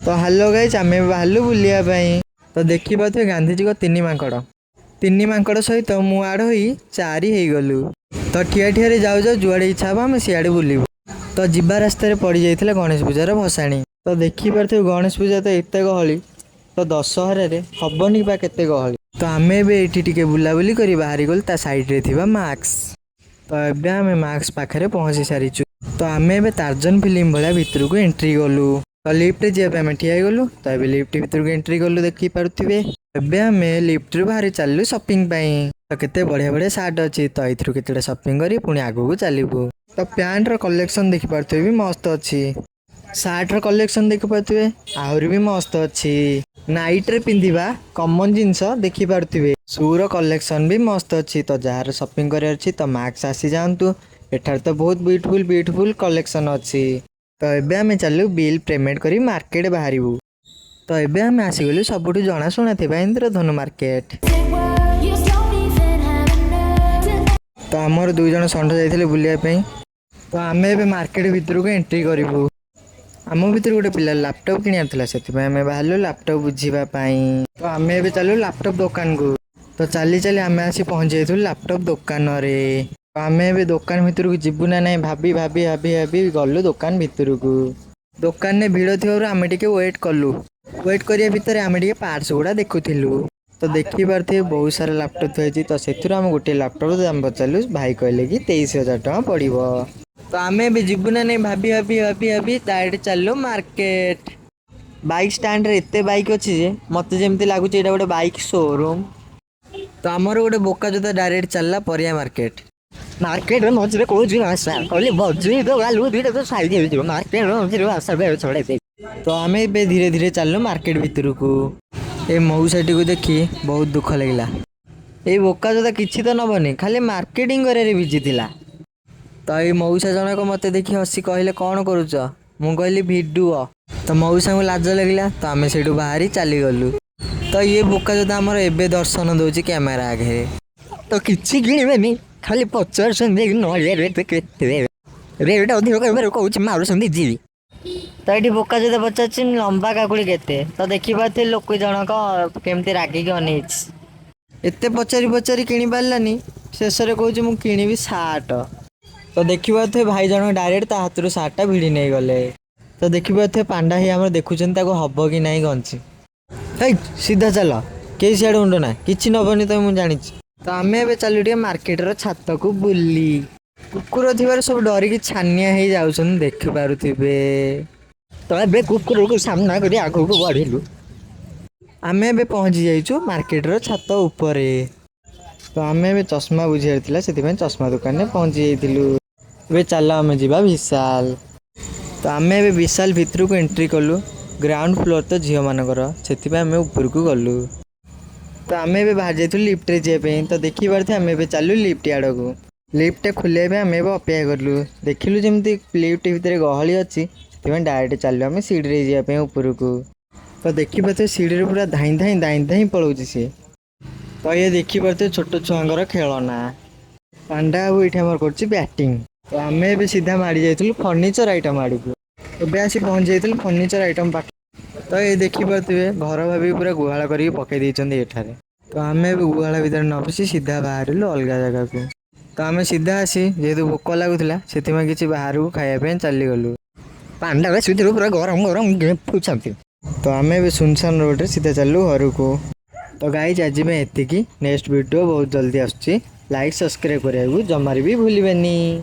तो hello guys आम बाहर बुलायापाई। तो देखी पारे गांधीजी को तीन मांकड़ सहित मु आड़ हो चारि हो गलु। तो ठिया ठिया जाऊ जाऊ जुआड़े इच्छा हम आम सियाड़े बुलू। तो जीवा रास्तार पड़ जाता गणेश पूजार भसाणी। तो देखी पारे गणेश पूजा तो एत गहली। तो दशहर हबनी बा केते गहली। तो आम ये बुलाबुली कर बाहरी गलु ता साइड्रे थी मार्क्स। तो एबे आम मार्क्स पाखे पहुँची सारीचु। तो आम ए टार्जन फिल्म भाया भितर को एंट्री गलु। तो लिफ्ट जावाई आम ठिया गलु। तो ये लिफ्ट भितर को एंट्री गलु देखी पारे। एबे आम लिफ्ट रू बाहरी चलु शॉपिंग पाई। तो केते बढ़िया बढ़िया सार्ट अच्छी। तो ये केते शॉपिंग करी पुणी आगू चलू। तो पैंट रो कलेक्शन देखी पारे भी मस्त अच्छी। सार्ट रो कलेक्शन देखी पारे आहरी भी मस्त अच्छी। नाइट रे पिंधिबा कॉमन जिनस देखी पारे। शू रो कलेक्शन भी मस्त अच्छी। तो जार शॉपिंग कर तो मार्क्स आसी जातु। एठार तो बहुत ब्यूटीफुल ब्यूटीफुल कलेक्शन अच्छी। तो एबे आम चलू बिल पेमेंट करी मार्केट बाहरबू। तो एबे आम आसीगलु सबुठु जनाशुना थिबा इंद्रधनु मार्केट। तो आमर दुई जन षंढ जाइथिले बुलिया पई। तो आम एबे मार्केट भितर को एंट्री करिवु। आम भितर गोटे पिला लैपटॉप किनियार से आम बाहर लैपटॉप बुझीबा पई। तो आम एबे चलु लैपटॉप दुकान को। तो चली चली आम आसी पहुंच जाइथु लैपटॉप दुकान रे। आम ए दुकान भितर को जीवु ना ना भाभी भाभी भाभी भाभी गलु दुकान भितर को। दुकान में भिड़ थी आम टे वेट कलु। वेट करिया भितर आम टे पार्ट्स गुड़ा देखुलु। तो देखी पारे बहुत सारा लैपटॉप थी। तो से आम गोटे लैपटॉप दाम पचारू भाई कहले कि 23,000 टଙ୍କା पड़ो। तो आम ए जीवु ना नहीं भाभी भाभी भाभी भाभी डायरेक्ट चलु मार्केट। बाइक स्टैंड रे एते बाइक अच्छी जे मत जमी लगुच गोटे बाइक शोरूम। तो आमर गोटे बोका जोता डायरेक्ट चलला परिया मार्केट। मार्केट मझे कौन आशा कहली बजी तो गालू दुईटा तो साइड मार्केट मझे आशा छड़े। तो आम धीरे धीरे चलू मार्केट भितर को। ए मऊसाटी को देखी बहुत दुख लगे। ये बोका जोता किसी तो नबनी खाली मार्केटिंग करे बिजी थिला। तो ये मऊसा जनक मत देखी हसी कहले कौन करुच। मु कहली भिडियो। तो मऊसा को लाज लगे। तो आम से बाहरी चली गलु। तो ये बोका जोता आमर एबे दर्शन दौर कैमेरा आगे। तो किसी किणवेनि खाली 50 रेट अधिक कौच मारूँ जी। तो ये बोका जोता पचार लंबा काकुड़ी केते। तो देखी पारे लोक जनक केमती रागिक अनेई एत पचारि पचारि कि पारानी शेष में कौच मु कि सार्ट। तो देखी पारे भाई जन डायरेक्ट ता हाथ सार्टा भिड़ी नहीं गले। तो देखी पारे पांडा ही आम देखुं हम कि नहीं गंची सीधा चल कई सियाड़ उंड ना कि नबनी तो मुझे जानी। तो आम ए चलू टे मार्केट छात को बुली। कुकुर थी सब डरिकी छानिया हो जाऊन देखी पारे। तो ए कुकुर को सामना कर आगू को बढ़िलु। आम ए पहुँची जाइचु मार्केट छात उपर। तो आम ए चश्मा बुझार से चश्मा दुकान में पहुँची जाइलु। चल आम जा विशाल। तो आम ए विशाल भितर को एंट्री कलु। ग्राउंड फ्लोर तो झील मानकर से आम ऊपर को गलु। तो आम ए बाहर जाइलु लिफ्ट रे जाए। तो देखी पारे आम ए चलु लिफ्ट आड़ को। लिफ्ट खोलिया आम अपेक्षा कलु। देखिलु जमी लिफ्ट भितर गहली अच्छी डायरेक्ट चलु आम सीढ़ी जाए ऊपर को। तो देखी पारे सीढ़ी पूरा धाई धाई धाई धाई पलाऊँ सी। तो ये देखी पारे छोट छुआर खेलना। पांडा बाबू ये आम कर बैटिंग। तो आम ए सीधा माड़ी जाइलु फर्निचर आइटम आड़ को। एबे आसी पहुँच जाइलु फर्निचर आइटम पाख। तो ये देखी पारे घर भाभी पूरा गुहाल करके पकई एठारे। तो आम गुहाल भितर न पशि सीधा बाहर अलग जगह को। तो आम सीधा आसी जेहेतु भोक लगुला से किसी बाहर को खायापी चली गलु। पांडा पूरा गरम गरम पूछती। तो आम सुनसान रोड सीधा चलू घर को। तो गाइज आज एतिकी नेक्स्ट वीडियो बहुत जल्दी आसुची। लाइक सब्सक्राइब करने जमार भी भूलिबेनी।